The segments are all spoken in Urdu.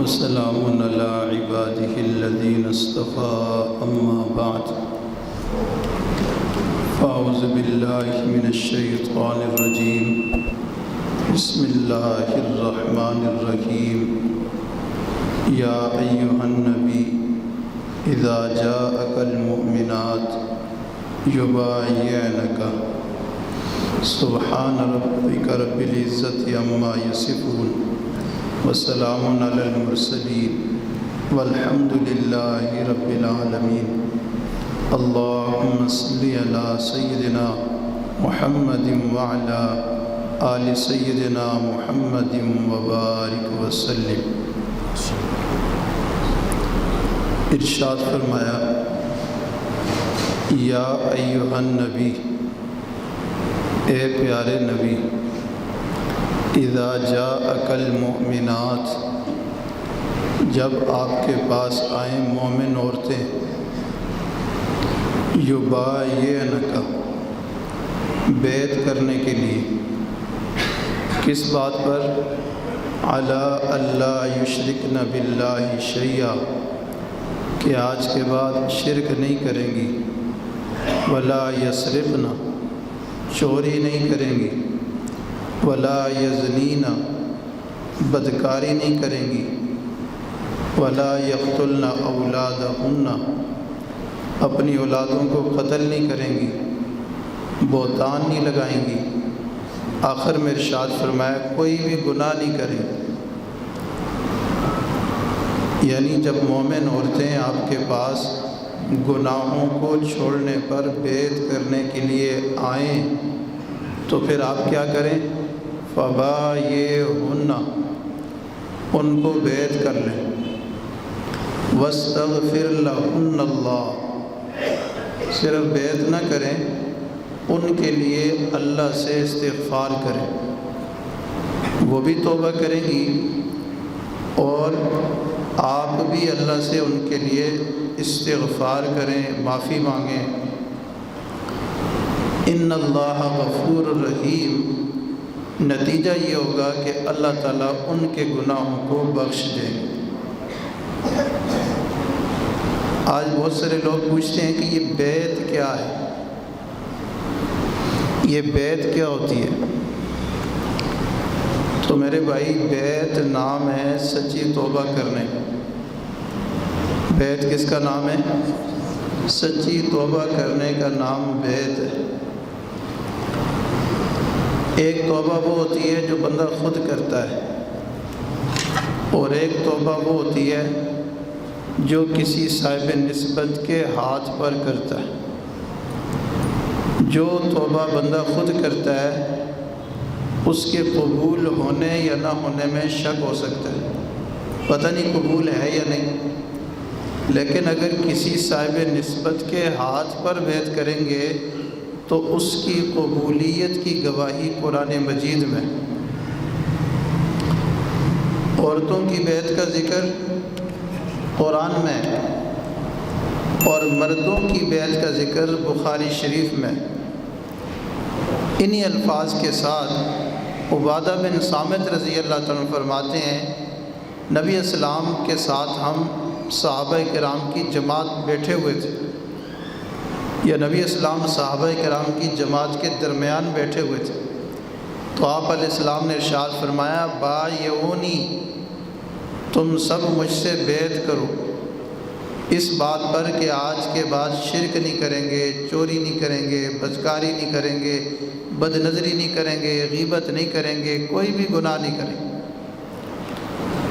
وسلام على عباده الذين اصطفى أما بعد فأعوذ بالله من الشيطان الرجيم بسم الله الرحمن الرحيم يا أيها النبي إذا جاءك المؤمنات يبايعنك سبحان ربك رب العزة عما يصفون وسلام على المرسلين والحمد لله رب العالمين اللهم صل على سيدنا محمد وعلى آل سيدنا محمد وبارك وسلم۔ ارشاد فرمایا یا ایھا النبی، اے پیارے نبی، اذا جاءک المؤمنات، جب آپ کے پاس آئیں مومن عورتیں، یبایعنک، بیعت کرنے کے لیے، کس بات پر؟ علی اللہ یشرکن باللہ شیئا، کہ آج کے بعد شرک نہیں کریں گی، ولا یسرقن، چوری نہیں کریں گی، ولا یزنین، بدکاری نہیں کریں گی، ولا یقتلن اولادہن، اپنی اولادوں کو قتل نہیں کریں گی، بہتان نہیں لگائیں گی۔ آخر میں ارشاد فرمایا کوئی بھی گناہ نہیں کریں۔ یعنی جب مومن عورتیں آپ کے پاس گناہوں کو چھوڑنے پر بیعت کرنے کے لیے آئیں تو پھر آپ کیا کریں؟ فبایعہن، ان کو بیعت کر لیں۔ واستغفر لہن اللہ، صرف بیعت نہ کریں، ان کے لیے اللہ سے استغفار کریں۔ وہ بھی توبہ کریں گی اور آپ بھی اللہ سے ان کے لیے استغفار کریں، معافی مانگیں۔ ان اللہ غفور رحیم، نتیجہ یہ ہوگا کہ اللہ تعالیٰ ان کے گناہوں کو بخش دیں۔ آج بہت سارے لوگ پوچھتے ہیں کہ یہ بیعت کیا ہے، یہ بیعت کیا ہوتی ہے؟ تو میرے بھائی، بیعت نام ہے سچی توبہ کرنے۔ بیعت کس کا نام ہے؟ سچی توبہ کرنے کا نام بیعت ہے۔ ایک توبہ وہ ہوتی ہے جو بندہ خود کرتا ہے، اور ایک توبہ وہ ہوتی ہے جو کسی صاحب نسبت کے ہاتھ پر کرتا ہے۔ جو توبہ بندہ خود کرتا ہے اس کے قبول ہونے یا نہ ہونے میں شک ہو سکتا ہے، پتہ نہیں قبول ہے یا نہیں، لیکن اگر کسی صاحب نسبت کے ہاتھ پر بیعت کریں گے تو اس کی قبولیت کی گواہی قرآن مجید میں۔ عورتوں کی بیعت کا ذکر قرآن میں اور مردوں کی بیعت کا ذکر بخاری شریف میں۔ انہی الفاظ کے ساتھ عبادہ بن صامت رضی اللہ تعالیٰ عنہ فرماتے ہیں، نبی اسلام کے ساتھ ہم صحابہ کرام کی جماعت بیٹھے ہوئے تھے، یا نبی اسلام صحابہ کرام کی جماعت کے درمیان بیٹھے ہوئے تھے، تو آپ علیہ السلام نے ارشاد فرمایا بایعونی، تم سب مجھ سے بیعت کرو، اس بات پر کہ آج کے بعد شرک نہیں کریں گے، چوری نہیں کریں گے، بدکاری نہیں کریں گے، بد نظری نہیں کریں گے، غیبت نہیں کریں گے، کوئی بھی گناہ نہیں کریں گے۔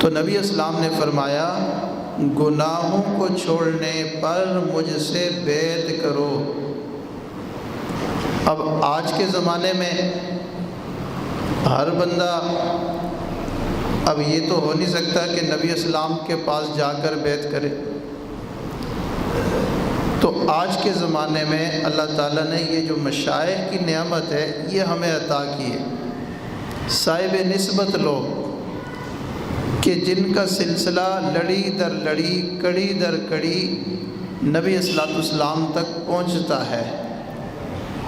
تو نبی اسلام نے فرمایا گناہوں کو چھوڑنے پر مجھ سے بیعت کرو۔ اب آج کے زمانے میں ہر بندہ، اب یہ تو ہو نہیں سکتا کہ نبی اسلام کے پاس جا کر بیعت کرے، تو آج کے زمانے میں اللہ تعالیٰ نے یہ جو مشائخ کی نعمت ہے یہ ہمیں عطا کی ہے۔ صاحب نسبت لوگ کہ جن کا سلسلہ لڑی در لڑی، کڑی در کڑی نبی صلی اللہ علیہ وسلم تک پہنچتا ہے،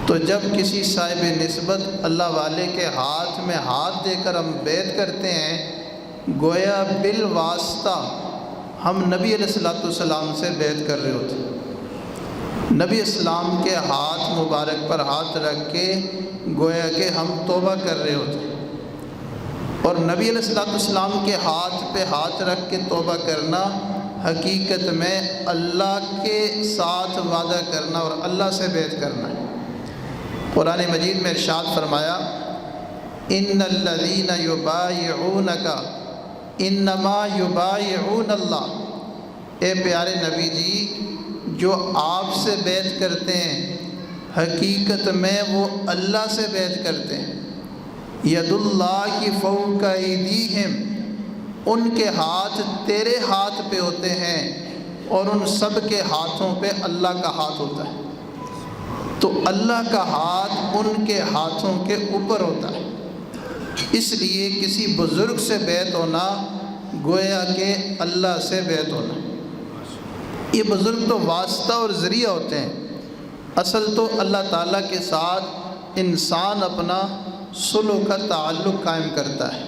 تو جب کسی صاحب نسبت اللہ والے کے ہاتھ میں ہاتھ دے کر ہم بیعت کرتے ہیں گویا بالواسطہ ہم نبی علیہ الصلوۃ والسلام سے بیعت کر رہے ہوتے، نبی اسلام کے ہاتھ مبارک پر ہاتھ رکھ کے گویا کہ ہم توبہ کر رہے ہوتے، اور نبی علیہ الصلوۃ والسلام کے ہاتھ پہ ہاتھ رکھ کے توبہ کرنا حقیقت میں اللہ کے ساتھ وعدہ کرنا اور اللہ سے بیعت کرنا ہے۔ قرآن مجید میں ارشاد فرمایا ان الذین یبایعونک انما یبایعون اللہ، اے پیارے نبی جی جو آپ سے بیعت کرتے ہیں حقیقت میں وہ اللہ سے بیعت کرتے ہیں۔ ید اللہ کی فوق ایدیہم، ان کے ہاتھ تیرے ہاتھ پہ ہوتے ہیں اور ان سب کے ہاتھوں پہ اللہ کا ہاتھ ہوتا ہے، تو اللہ کا ہاتھ ان کے ہاتھوں کے اوپر ہوتا ہے۔ اس لیے کسی بزرگ سے بیعت ہونا گویا کہ اللہ سے بیعت ہونا۔ یہ بزرگ تو واسطہ اور ذریعہ ہوتے ہیں، اصل تو اللہ تعالیٰ کے ساتھ انسان اپنا صلح کا تعلق قائم کرتا ہے،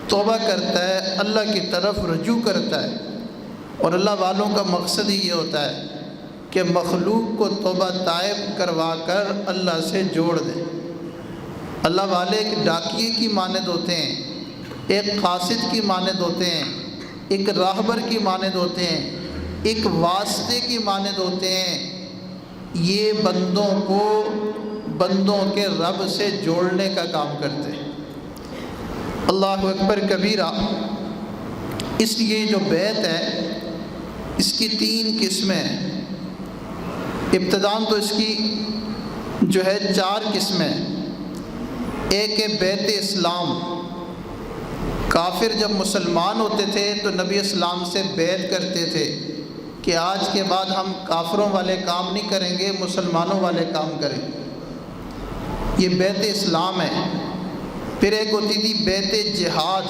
توبہ کرتا ہے، اللہ کی طرف رجوع کرتا ہے، اور اللہ والوں کا مقصد ہی یہ ہوتا ہے کہ مخلوق کو توبہ طائب کروا کر اللہ سے جوڑ دیں۔ اللہ والے ایک ڈاکیے کی مانند ہوتے ہیں، ایک قاصد کی مانند ہوتے ہیں، ایک راہبر کی مانند ہوتے ہیں، ایک واسطے کی مانند ہوتے ہیں۔ یہ بندوں کو بندوں کے رب سے جوڑنے کا کام کرتے ہیں۔ اللہ اکبر کبیرہ۔ اس لیے جو بیعت ہے اس کی 3 قسمیں ہیں۔ ابتداً تو اس کی جو ہے 4 قسمیں۔ ایک ہے بیعت اسلام، کافر جب مسلمان ہوتے تھے تو نبی اسلام سے بیعت کرتے تھے کہ آج کے بعد ہم کافروں والے کام نہیں کریں گے، مسلمانوں والے کام کریں گے، یہ بیعت اسلام ہے۔ پھر ایک ہوتی تھی بیعت جہاد،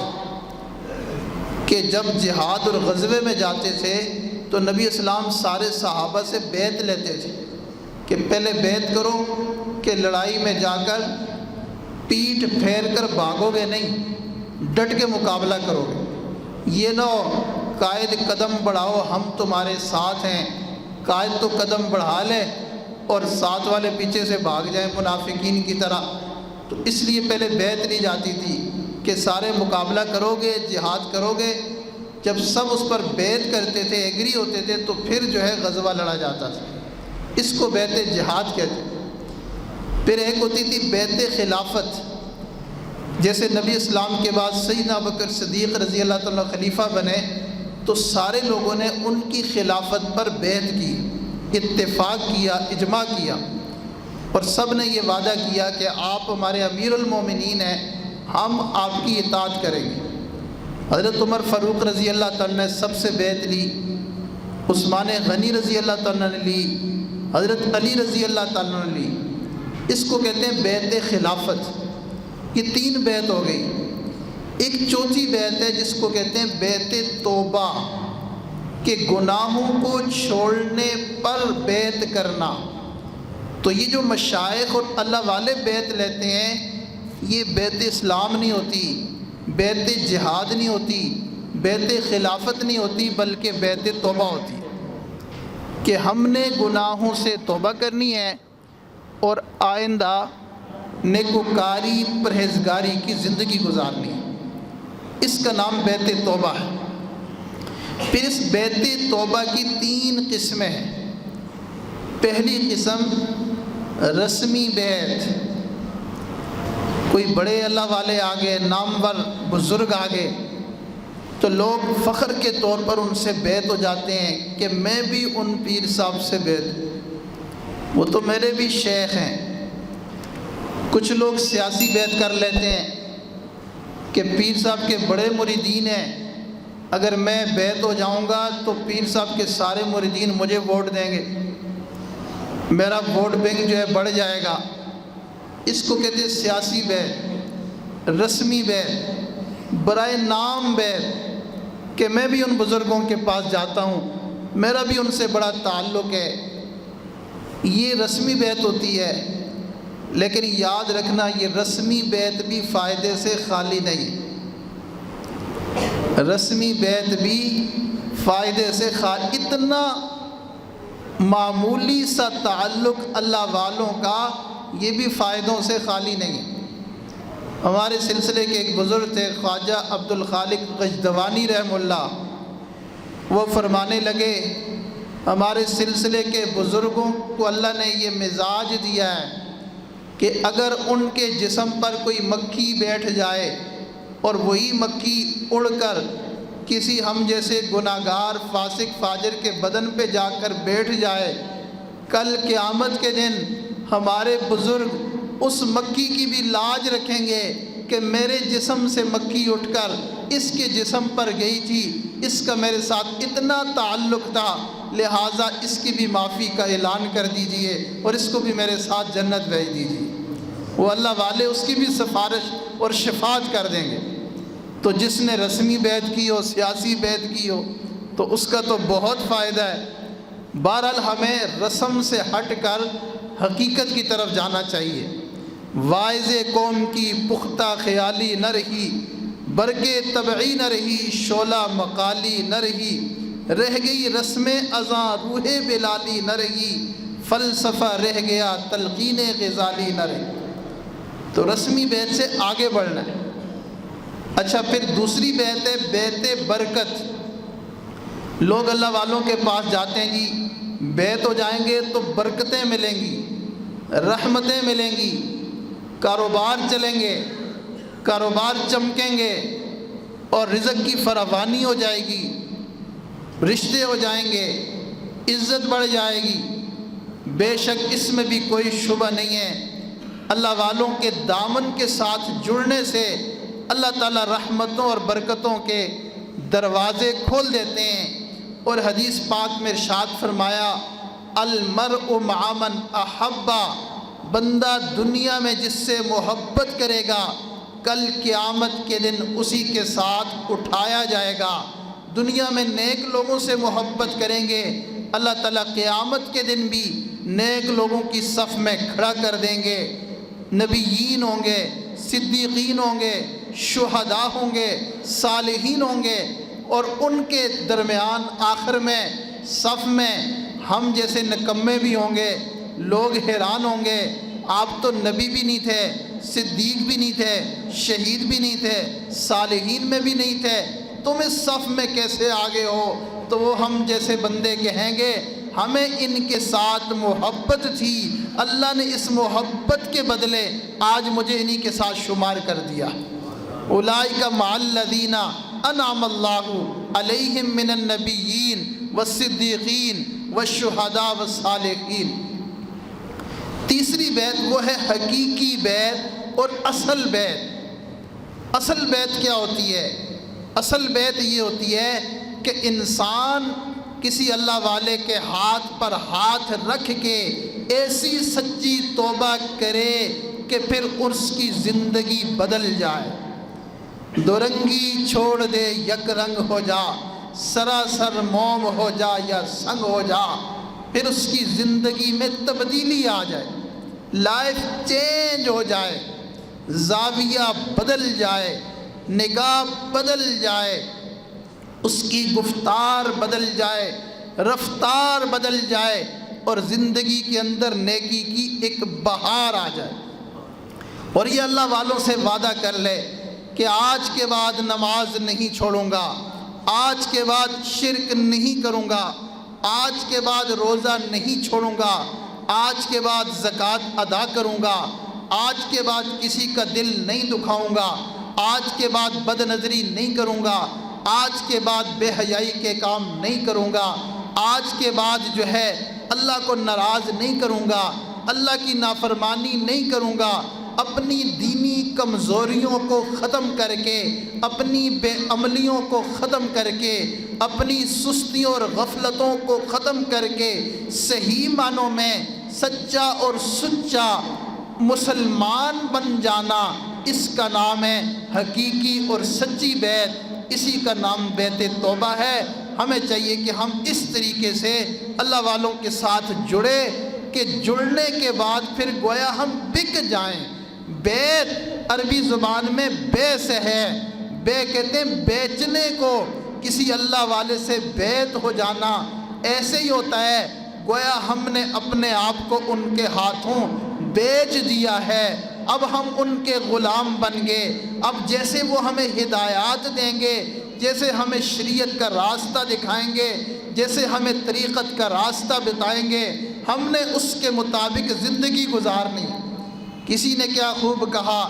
کہ جب جہاد اور غزوے میں جاتے تھے تو نبی اسلام سارے صحابہ سے بیعت لیتے تھے کہ پہلے بیعت کرو کہ لڑائی میں جا کر پیٹھ پھیر کر بھاگو گے نہیں، ڈٹ کے مقابلہ کرو گے، یہ نہ ہو قائد قدم بڑھاؤ ہم تمہارے ساتھ ہیں، قائد تو قدم بڑھا لے اور ساتھ والے پیچھے سے بھاگ جائیں منافقین کی طرح۔ تو اس لیے پہلے بیعت لی جاتی تھی کہ سارے مقابلہ کرو گے، جہاد کرو گے۔ جب سب اس پر بیعت کرتے تھے، ایگری ہوتے تھے، تو پھر جو ہے غزوہ لڑا جاتا تھا، اس کو بیعت جہاد کہتے ہیں۔ پھر ایک ہوتی تھی بیعت خلافت، جیسے نبی اسلام کے بعد سیدنا ابوبکر صدیق رضی اللہ تعالیٰ خلیفہ بنے تو سارے لوگوں نے ان کی خلافت پر بیعت کی، اتفاق کیا، اجماع کیا، اور سب نے یہ وعدہ کیا کہ آپ ہمارے امیر المومنین ہیں، ہم آپ کی اطاعت کریں گے۔ حضرت عمر فاروق رضی اللہ تعالیٰ نے سب سے بیعت لی، عثمان غنی رضی اللہ تعالیٰ نے لی، حضرت علی رضی اللہ تعالیٰ نے لی۔ اس کو کہتے ہیں بیعت خلافت۔ یہ 3 بیعت ہو گئی۔ ایک چوتھی بیعت ہے جس کو کہتے ہیں بیعت توبہ، کہ گناہوں کو چھوڑنے پر بیعت کرنا۔ تو یہ جو مشائخ اور اللہ والے بیعت لیتے ہیں یہ بیعت اسلام نہیں ہوتی، بیعت جہاد نہیں ہوتی، بیعت خلافت نہیں ہوتی، بلکہ بیعت توبہ ہوتی ہے، کہ ہم نے گناہوں سے توبہ کرنی ہے اور آئندہ نیکوکاری پرہیزگاری کی زندگی گزارنی ہے۔ اس کا نام بیعت توبہ ہے۔ پھر اس بیعت توبہ کی 3 قسمیں ہیں۔ پہلی قسم رسمی بیعت، کوئی بڑے اللہ والے آگے، نامور بزرگ آگے، تو لوگ فخر کے طور پر ان سے بیعت ہو جاتے ہیں کہ میں بھی ان پیر صاحب سے بیعت، وہ تو میرے بھی شیخ ہیں۔ کچھ لوگ سیاسی بیعت کر لیتے ہیں کہ پیر صاحب کے بڑے مریدین ہیں، اگر میں بیعت ہو جاؤں گا تو پیر صاحب کے سارے مریدین مجھے ووٹ دیں گے، میرا ووٹ بینک جو ہے بڑھ جائے گا۔ اس کو کہتے ہیں سیاسی بیعت، رسمی بیعت، برائے نام بیعت، کہ میں بھی ان بزرگوں کے پاس جاتا ہوں، میرا بھی ان سے بڑا تعلق ہے۔ یہ رسمی بیعت ہوتی ہے، لیکن یاد رکھنا یہ رسمی بیعت بھی فائدے سے خالی نہیں۔ رسمی بیت بھی فائدے سے اتنا معمولی سا تعلق اللہ والوں کا یہ بھی فائدوں سے خالی نہیں۔ ہمارے سلسلے کے ایک بزرگ تھے خواجہ عبد الخالق غجدوانی رحمہ اللہ، وہ فرمانے لگے ہمارے سلسلے کے بزرگوں کو اللہ نے یہ مزاج دیا ہے کہ اگر ان کے جسم پر کوئی مکھی بیٹھ جائے اور وہی مکھی اڑ کر کسی ہم جیسے گناہگار فاسق فاجر کے بدن پہ جا کر بیٹھ جائے، کل قیامت کے دن ہمارے بزرگ اس مکھی کی بھی لاج رکھیں گے کہ میرے جسم سے مکھی اٹھ کر اس کے جسم پر گئی تھی، اس کا میرے ساتھ اتنا تعلق تھا، لہٰذا اس کی بھی معافی کا اعلان کر دیجئے اور اس کو بھی میرے ساتھ جنت بھیج دیجئے۔ وہ اللہ والے اس کی بھی سفارش اور شفاعت کر دیں گے۔ تو جس نے رسمی بیعت کی ہو، سیاسی بیعت کی ہو، تو اس کا تو بہت فائدہ ہے۔ بہرحال ہمیں رسم سے ہٹ کر حقیقت کی طرف جانا چاہیے۔ واعظ قوم کی پختہ خیالی نہ رہی، برگ طبعی نہ رہی، شعلہ مقالی نہ رہی، رہ گئی رسم ازاں روح بلالی نہ رہی، فلسفہ رہ گیا تلقین غزالی نہ رہی۔ تو رسمی بیعت سے آگے بڑھنا ہے۔ اچھا، پھر دوسری بیعت ہے بیعت برکت۔ لوگ اللہ والوں کے پاس جاتے ہیں جی، بیعت ہو جائیں گے تو برکتیں ملیں گی، رحمتیں ملیں گی، کاروبار چلیں گے، کاروبار چمکیں گے اور رزق کی فراوانی ہو جائے گی، رشتے ہو جائیں گے، عزت بڑھ جائے گی۔ بے شک اس میں بھی کوئی شبہ نہیں ہے، اللہ والوں کے دامن کے ساتھ جڑنے سے اللہ تعالیٰ رحمتوں اور برکتوں کے دروازے کھول دیتے ہیں۔ اور حدیث پاک میں ارشاد فرمایا، المرء مع من احبا، بندہ دنیا میں جس سے محبت کرے گا کل قیامت کے دن اسی کے ساتھ اٹھایا جائے گا۔ دنیا میں نیک لوگوں سے محبت کریں گے، اللہ تعالیٰ قیامت کے دن بھی نیک لوگوں کی صف میں کھڑا کر دیں گے۔ نبیین ہوں گے، صدیقین ہوں گے، شہداء ہوں گے، صالحین ہوں گے، اور ان کے درمیان آخر میں صف میں ہم جیسے نکمے بھی ہوں گے۔ لوگ حیران ہوں گے، آپ تو نبی بھی نہیں تھے، صدیق بھی نہیں تھے، شہید بھی نہیں تھے، صالحین میں بھی نہیں تھے، تم اس صف میں کیسے آگے ہو؟ تو وہ ہم جیسے بندے کہیں گے ہمیں ان کے ساتھ محبت تھی، اللہ نے اس محبت کے بدلے آج مجھے انہی کے ساتھ شمار کر دیا۔ اولئک مع الذین انعم اللہ علیہم من النبیین والصدیقین والشہداء والصالحین۔ تیسری بیعت وہ ہے حقیقی بیعت اور اصل بیعت۔ اصل بیعت کیا ہوتی ہے؟ اصل بیعت یہ ہوتی ہے کہ انسان کسی اللہ والے کے ہاتھ پر ہاتھ رکھ کے ایسی سچی توبہ کرے کہ پھر اس کی زندگی بدل جائے۔ دو رنگی چھوڑ دے یک رنگ ہو جا، سراسر موم ہو جا یا سنگ ہو جا، پھر اس کی زندگی میں تبدیلی آ جائے، لائف چینج ہو جائے، زاویہ بدل جائے، نگاہ بدل جائے، اس کی گفتار بدل جائے، رفتار بدل جائے، اور زندگی کے اندر نیکی کی ایک بہار آ جائے۔ اور یہ اللہ والوں سے وعدہ کر لے کہ آج کے بعد نماز نہیں چھوڑوں گا، آج کے بعد شرک نہیں کروں گا، آج کے بعد روزہ نہیں چھوڑوں گا، آج کے بعد زکوٰۃ ادا کروں گا، آج کے بعد کسی کا دل نہیں دکھاؤں گا، آج کے بعد بد نظری نہیں کروں گا، آج کے بعد بے حیائی کے کام نہیں کروں گا، آج کے بعد جو ہے اللہ کو ناراض نہیں کروں گا، اللہ کی نافرمانی نہیں کروں گا، اپنی دینی کمزوریوں کو ختم کر کے، اپنی بے عملیوں کو ختم کر کے، اپنی سستیوں اور غفلتوں کو ختم کر کے صحیح معنوں میں سچا اور سچا مسلمان بن جانا، اس کا نام ہے حقیقی اور سچی بیعت، اسی کا نام بیعت توبہ ہے۔ ہمیں چاہیے کہ ہم اس طریقے سے اللہ والوں کے ساتھ جڑے کہ جڑنے کے بعد پھر گویا ہم بک جائیں۔ بیعت عربی زبان میں بے سے ہے، بے کہتے ہیں بیچنے کو، کسی اللہ والے سے بیعت ہو جانا ایسے ہی ہوتا ہے گویا ہم نے اپنے آپ کو ان کے ہاتھوں بیچ دیا ہے، اب ہم ان کے غلام بن گئے۔ اب جیسے وہ ہمیں ہدایات دیں گے، جیسے ہمیں شریعت کا راستہ دکھائیں گے، جیسے ہمیں طریقت کا راستہ بتائیں گے، ہم نے اس کے مطابق زندگی گزارنی۔ کسی نے کیا خوب کہا،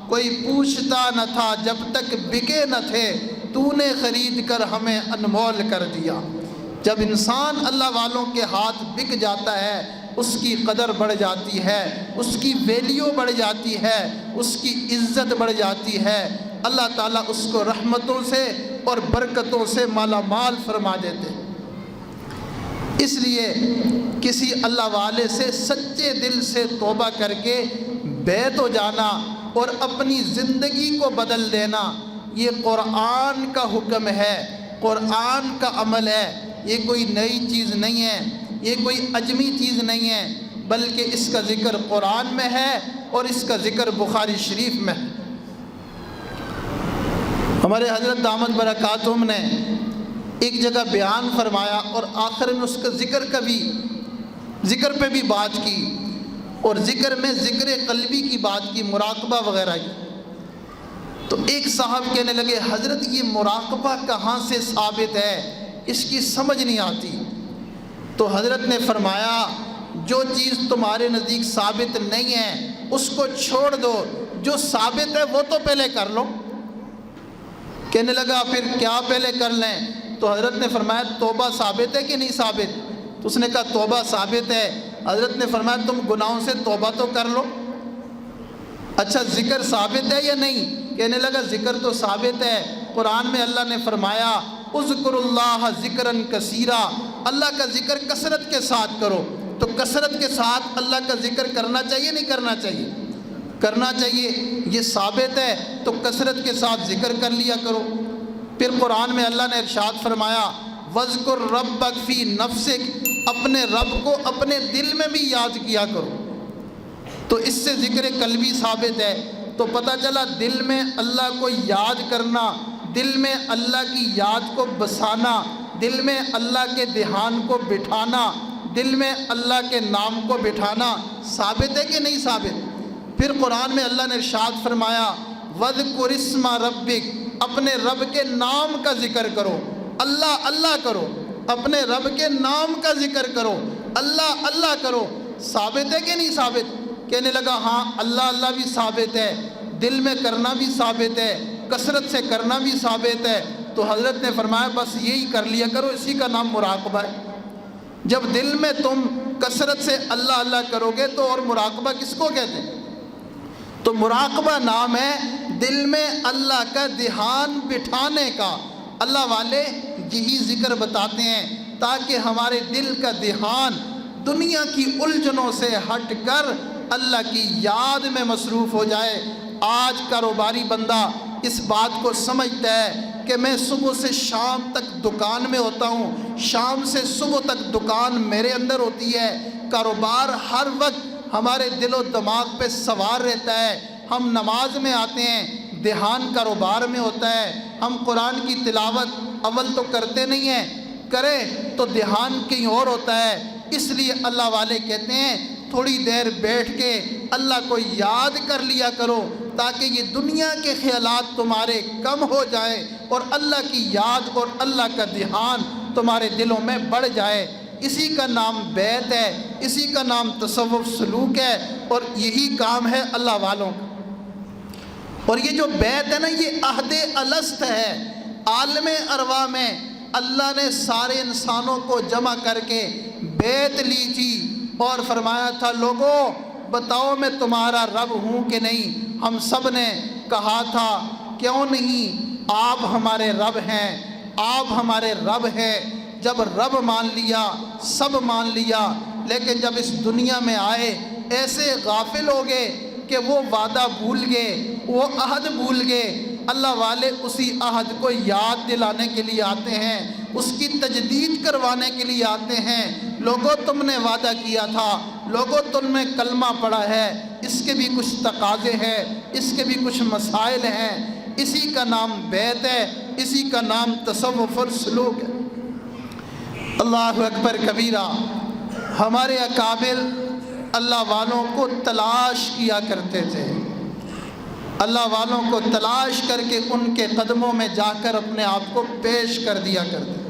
کوئی پوچھتا نہ تھا جب تک بکے نہ تھے، تو نے خرید کر ہمیں انمول کر دیا۔ جب انسان اللہ والوں کے ہاتھ بک جاتا ہے اس کی قدر بڑھ جاتی ہے، اس کی ویلیو بڑھ جاتی ہے، اس کی عزت بڑھ جاتی ہے، اللہ تعالیٰ اس کو رحمتوں سے اور برکتوں سے مالا مال فرما دیتے۔ اس لیے کسی اللہ والے سے سچے دل سے توبہ کر کے بیعت ہو جانا اور اپنی زندگی کو بدل دینا، یہ قرآن کا حکم ہے، قرآن کا عمل ہے، یہ کوئی نئی چیز نہیں ہے، یہ کوئی عجمی چیز نہیں ہے، بلکہ اس کا ذکر قرآن میں ہے اور اس کا ذکر بخاری شریف میں ہے۔ ہمارے حضرت دامت برکاتہم نے ایک جگہ بیان فرمایا اور آخر میں اس کا ذکر پہ بھی بات کی، اور ذکر میں ذکر قلبی کی بات کی، مراقبہ وغیرہ کی۔ تو ایک صاحب کہنے لگے حضرت یہ مراقبہ کہاں سے ثابت ہے، اس کی سمجھ نہیں آتی۔ تو حضرت نے فرمایا جو چیز تمہارے نزدیک ثابت نہیں ہے اس کو چھوڑ دو، جو ثابت ہے وہ تو پہلے کر لو۔ کہنے لگا پھر کیا پہلے کر لیں؟ تو حضرت نے فرمایا توبہ ثابت ہے کہ نہیں ثابت؟ تو اس نے کہا توبہ ثابت ہے۔ حضرت نے فرمایا تم گناہوں سے توبہ تو کر لو۔ اچھا ذکر ثابت ہے یا نہیں؟ کہنے لگا ذکر تو ثابت ہے، قرآن میں اللہ نے فرمایا اذکر اللہ ذکرًا کثیرا، اللہ کا ذکر کثرت کے ساتھ کرو۔ تو کثرت کے ساتھ اللہ کا ذکر کرنا چاہیے نہیں کرنا چاہیے؟ کرنا چاہیے، یہ ثابت ہے تو کثرت کے ساتھ ذکر کر لیا کرو۔ پھر قرآن میں اللہ نے ارشاد فرمایا وَاذْكُرْ رَبَّكَ فِي نَفْسِكَ، اپنے رب کو اپنے دل میں بھی یاد کیا کرو۔ تو اس سے ذکر قلبی ثابت ہے۔ تو پتہ چلا دل میں اللہ کو یاد کرنا، دل میں اللہ کی یاد کو بسانا، دل میں اللہ کے دھیان کو بٹھانا، دل میں اللہ کے نام کو بٹھانا ثابت ہے کہ نہیں ثابت؟ پھر قرآن میں اللہ نے ارشاد فرمایا وَاذْكُرِ اسْمَ رَبِّكَ، اپنے رب کے نام کا ذکر کرو، اللہ اللہ کرو، اپنے رب کے نام کا ذکر کرو، اللہ اللہ کرو۔ ثابت ہے کہ نہیں ثابت؟ کہنے لگا ہاں اللہ اللہ بھی ثابت ہے، دل میں کرنا بھی ثابت ہے، کثرت سے کرنا بھی ثابت ہے۔ تو حضرت نے فرمایا بس یہی کر لیا کرو، اسی کا نام مراقبہ ہے۔ جب دل میں تم کثرت سے اللہ اللہ کرو گے تو اور مراقبہ کس کو کہتے ہیں؟ تو مراقبہ نام ہے دل میں اللہ کا دھیان بٹھانے کا۔ اللہ والے یہی ذکر بتاتے ہیں تاکہ ہمارے دل کا دھیان دنیا کی الجھنوں سے ہٹ کر اللہ کی یاد میں مصروف ہو جائے۔ آج کاروباری بندہ اس بات کو سمجھتا ہے کہ میں صبح سے شام تک دکان میں ہوتا ہوں، شام سے صبح تک دکان میرے اندر ہوتی ہے، کاروبار ہر وقت ہمارے دل و دماغ پہ سوار رہتا ہے، ہم نماز میں آتے ہیں دھیان کاروبار میں ہوتا ہے، ہم قرآن کی تلاوت اول تو کرتے نہیں ہیں، کریں تو دھیان کہیں اور ہوتا ہے۔ اس لیے اللہ والے کہتے ہیں تھوڑی دیر بیٹھ کے اللہ کو یاد کر لیا کرو تاکہ یہ دنیا کے خیالات تمہارے کم ہو جائے اور اللہ کی یاد اور اللہ کا دھیان تمہارے دلوں میں بڑھ جائے۔ اسی کا نام بیعت ہے، اسی کا نام تصوف سلوک ہے، اور یہی کام ہے اللہ والوں کا۔ اور یہ جو بیعت ہے نا، یہ عہد الست ہے۔ عالم ارواح میں اللہ نے سارے انسانوں کو جمع کر کے بیعت لی تھی اور فرمایا تھا لوگوں بتاؤ میں تمہارا رب ہوں کہ نہیں؟ ہم سب نے کہا تھا کیوں نہیں، آپ ہمارے رب ہیں، آپ ہمارے رب ہیں۔ جب رب مان لیا سب مان لیا، لیکن جب اس دنیا میں آئے ایسے غافل ہو گئے کہ وہ وعدہ بھول گئے، وہ عہد بھول گئے۔ اللہ والے اسی عہد کو یاد دلانے کے لیے آتے ہیں، اس کی تجدید کروانے کے لیے آتے ہیں۔ لوگوں تم نے وعدہ کیا تھا، لوگوں تم نے کلمہ پڑھا ہے، اس کے بھی کچھ تقاضے ہیں، اس کے بھی کچھ مسائل ہیں، اسی کا نام بیعت ہے، اسی کا نام تصوف اور سلوک ہے۔ اللہ اکبر کبیرہ۔ ہمارے اکابر اللہ والوں کو تلاش کیا کرتے تھے، اللہ والوں کو تلاش کر کے ان کے قدموں میں جا کر اپنے آپ کو پیش کر دیا کرتے۔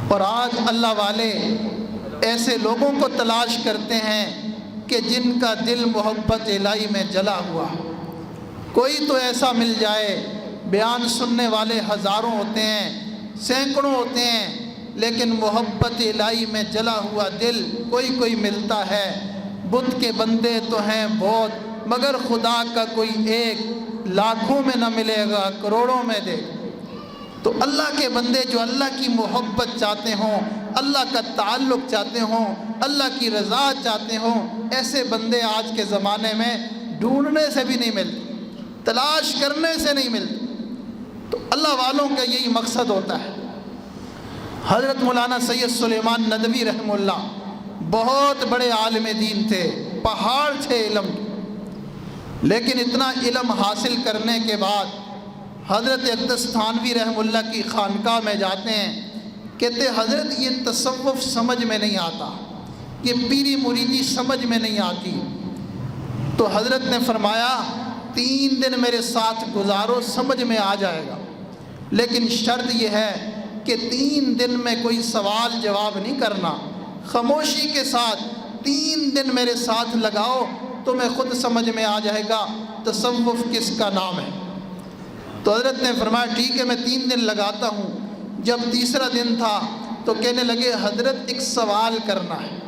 اور آج اللہ والے ایسے لوگوں کو تلاش کرتے ہیں کہ جن کا دل محبت الہی میں جلا ہوا۔ کوئی تو ایسا مل جائے، بیان سننے والے ہزاروں ہوتے ہیں، سینکڑوں ہوتے ہیں، لیکن محبت الہی میں جلا ہوا دل کوئی ملتا ہے۔ بت کے بندے تو ہیں بہت، مگر خدا کا کوئی ایک، لاکھوں میں نہ ملے گا کروڑوں میں دے۔ تو اللہ کے بندے جو اللہ کی محبت چاہتے ہوں، اللہ کا تعلق چاہتے ہوں، اللہ کی رضا چاہتے ہوں، ایسے بندے آج کے زمانے میں ڈھونڈنے سے بھی نہیں ملتے، تلاش کرنے سے نہیں ملتے۔ تو اللہ والوں کا یہی مقصد ہوتا ہے۔ حضرت مولانا سید سلیمان ندوی رحمہ اللہ بہت بڑے عالم دین تھے، پہاڑ تھے علم، لیکن اتنا علم حاصل کرنے کے بعد حضرت اقدس تھانوی رحمہ اللہ کی خانقاہ میں جاتے ہیں، کہتے حضرت یہ تصوف سمجھ میں نہیں آتا، یہ پیری مریدی سمجھ میں نہیں آتی۔ تو حضرت نے فرمایا 3 دن میرے ساتھ گزارو، سمجھ میں آ جائے گا، لیکن شرط یہ ہے کہ 3 دن میں کوئی سوال جواب نہیں کرنا، خاموشی کے ساتھ 3 دن میرے ساتھ لگاؤ، تمہیں خود سمجھ میں آ جائے گا تصوف کس کا نام ہے۔ تو حضرت نے فرمایا ٹھیک ہے میں 3 دن لگاتا ہوں۔ جب تیسرا دن تھا تو کہنے لگے حضرت ایک سوال کرنا ہے۔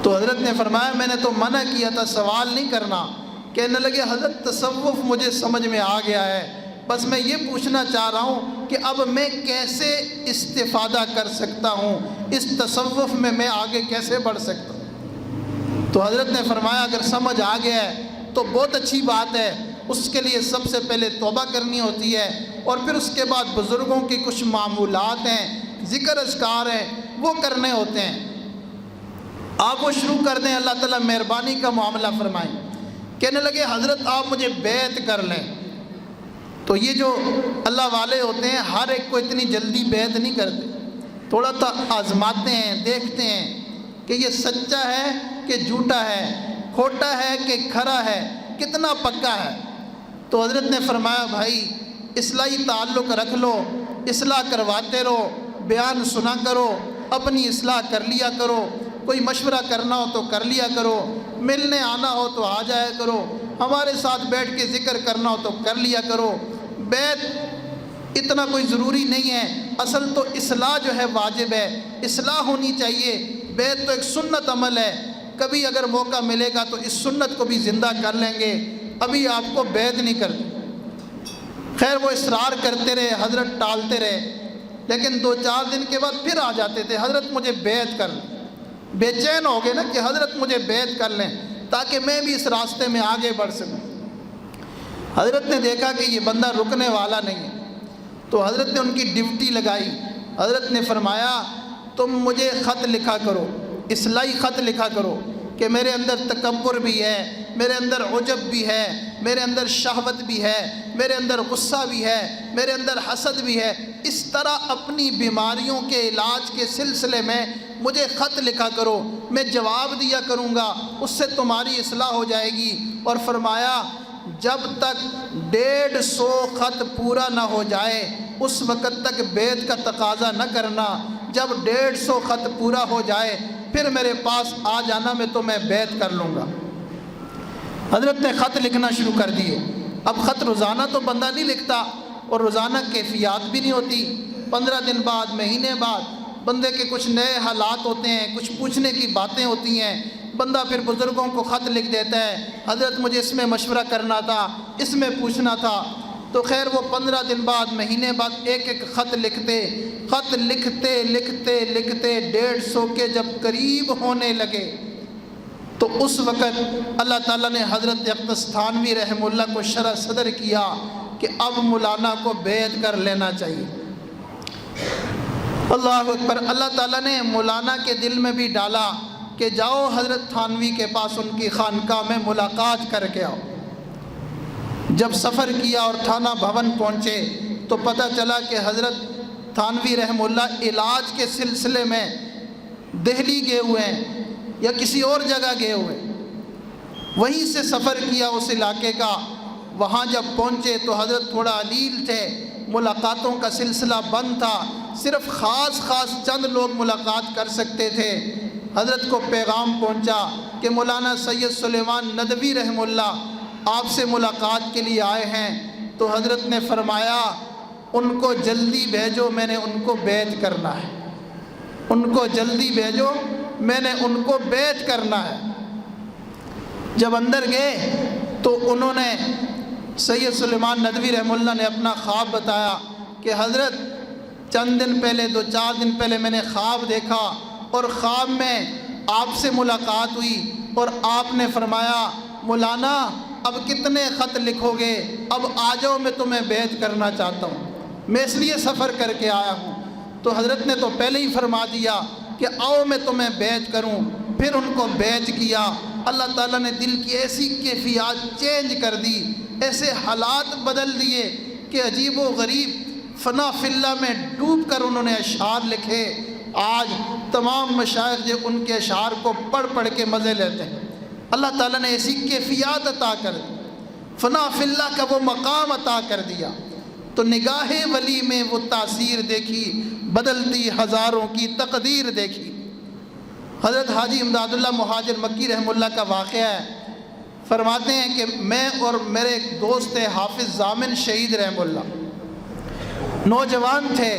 تو حضرت نے فرمایا میں نے تو منع کیا تھا، سوال نہیں کرنا۔ کہنے لگے حضرت تصوف مجھے سمجھ میں آ گیا ہے، بس میں یہ پوچھنا چاہ رہا ہوں کہ اب میں کیسے استفادہ کر سکتا ہوں، اس تصوف میں میں آگے کیسے بڑھ سکتا ہوں۔ تو حضرت نے فرمایا اگر سمجھ آ گیا ہے تو بہت اچھی بات ہے، اس کے لیے سب سے پہلے توبہ کرنی ہوتی ہے، اور پھر اس کے بعد بزرگوں کی کچھ معمولات ہیں، ذکر اذکار ہیں، وہ کرنے ہوتے ہیں۔ آپ وہ شروع کر دیں، اللہ تعالیٰ مہربانی کا معاملہ فرمائیں۔ کہنے لگے حضرت آپ مجھے بیعت کر لیں۔ تو یہ جو اللہ والے ہوتے ہیں ہر ایک کو اتنی جلدی بیعت نہیں کرتے، تھوڑا سا آزماتے ہیں، دیکھتے ہیں کہ یہ سچا ہے کہ جھوٹا ہے، کھوٹا ہے کہ کھرا ہے، کتنا پکا ہے۔ تو حضرت نے فرمایا بھائی اصلاحی تعلق رکھ لو، اصلاح کرواتے رہو، بیان سنا کرو، اپنی اصلاح کر لیا کرو، کوئی مشورہ کرنا ہو تو کر لیا کرو، ملنے آنا ہو تو آ جایا کرو، ہمارے ساتھ بیٹھ کے ذکر کرنا ہو تو کر لیا کرو۔ بیعت اتنا کوئی ضروری نہیں ہے، اصل تو اصلاح جو ہے واجب ہے، اصلاح ہونی چاہیے۔ بیعت تو ایک سنت عمل ہے، کبھی اگر موقع ملے گا تو اس سنت کو بھی زندہ کر لیں گے، ابھی آپ کو بیعت نہیں کرتے۔ خیر وہ اصرار کرتے رہے، حضرت ٹالتے رہے، لیکن 2-4 دن کے بعد پھر آ جاتے تھے حضرت مجھے بیعت کر لیں۔ بے چین ہو گئے نا کہ حضرت مجھے بیعت کر لیں تاکہ میں بھی اس راستے میں آگے بڑھ سکوں۔ حضرت نے دیکھا کہ یہ بندہ رکنے والا نہیں ہے، تو حضرت نے ان کی ڈیوٹی لگائی۔ حضرت نے فرمایا تم مجھے خط لکھا کرو، اصلاحی خط لکھا کرو کہ میرے اندر تکبر بھی ہے، میرے اندر عجب بھی ہے، میرے اندر شہوت بھی ہے، میرے اندر غصہ بھی ہے، میرے اندر حسد بھی ہے۔ اس طرح اپنی بیماریوں کے علاج کے سلسلے میں مجھے خط لکھا کرو، میں جواب دیا کروں گا، اس سے تمہاری اصلاح ہو جائے گی۔ اور فرمایا جب تک 150 خط پورا نہ ہو جائے اس وقت تک بیعت کا تقاضا نہ کرنا، جب 150 خط پورا ہو جائے پھر میرے پاس آ جانا، میں تمہیں بیعت کر لوں گا۔ حضرت نے خط لکھنا شروع کر دیے۔ اب خط روزانہ تو بندہ نہیں لکھتا، اور روزانہ کیفیات بھی نہیں ہوتی، 15 دن بعد، مہینے بعد بندے کے کچھ نئے حالات ہوتے ہیں، کچھ پوچھنے کی باتیں ہوتی ہیں، بندہ پھر بزرگوں کو خط لکھ دیتا ہے، حضرت مجھے اس میں مشورہ کرنا تھا، اس میں پوچھنا تھا۔ تو خیر وہ 15 دن بعد، مہینے بعد ایک ایک خط لکھتے، خط لکھتے لکھتے لکھتے 150 کے جب قریب ہونے لگے تو اس وقت اللہ تعالیٰ نے حضرت اقدس تھانوی رحمہ اللہ کو شرح صدر کیا کہ اب مولانا کو بیعت کر لینا چاہیے۔ اللہ اکبر۔ اللہ تعالیٰ نے مولانا کے دل میں بھی ڈالا کہ جاؤ حضرت تھانوی کے پاس، ان کی خانقاہ میں ملاقات کر کے آؤ۔ جب سفر کیا اور تھانہ بھون پہنچے تو پتہ چلا کہ حضرت تھانوی رحمہ اللہ علاج کے سلسلے میں دہلی گئے ہوئے ہیں یا کسی اور جگہ گئے ہوئے ہیں۔ وہیں سے سفر کیا اس علاقے کا، وہاں جب پہنچے تو حضرت تھوڑا علیل تھے، ملاقاتوں کا سلسلہ بند تھا، صرف خاص چند لوگ ملاقات کر سکتے تھے۔ حضرت کو پیغام پہنچا کہ مولانا سید سلیمان ندوی رحمہ اللہ آپ سے ملاقات کے لیے آئے ہیں۔ تو حضرت نے فرمایا ان کو جلدی بھیجو، میں نے ان کو بیعت کرنا ہے، ان کو جلدی بھیجو، میں نے ان کو بیعت کرنا ہے۔ جب اندر گئے تو انہوں نے سید سلیمان ندوی رحمہ اللہ نے اپنا خواب بتایا کہ حضرت چند دن پہلے 2-4 دن پہلے میں نے خواب دیکھا اور خواب میں آپ سے ملاقات ہوئی اور آپ نے فرمایا مولانا اب کتنے خط لکھو گے، اب آ جاؤ، میں تمہیں بیعت کرنا چاہتا ہوں، میں اس لیے سفر کر کے آیا ہوں۔ تو حضرت نے تو پہلے ہی فرما دیا کہ آؤ میں تمہیں بیعت کروں۔ پھر ان کو بیعت کیا، اللہ تعالیٰ نے دل کی ایسی کیفیات چینج کر دی، ایسے حالات بدل دیے کہ عجیب و غریب فنا فی اللہ میں ڈوب کر انہوں نے اشعار لکھے۔ آج تمام مشائخ جو ان کے اشعار کو پڑھ کے مزے لیتے ہیں۔ اللہ تعالیٰ نے ایسی کیفیات عطا کر دی، فنا فی اللہ کا وہ مقام عطا کر دیا۔ تو نگاہ ولی میں وہ تاثیر دیکھی، بدلتی ہزاروں کی تقدیر دیکھی۔ حضرت حاجی امداد اللہ مہاجر مکی رحمہ اللہ کا واقعہ ہے، فرماتے ہیں کہ میں اور میرے ایک دوست تھے حافظ ضامن شہید رحمہ اللہ، نوجوان تھے،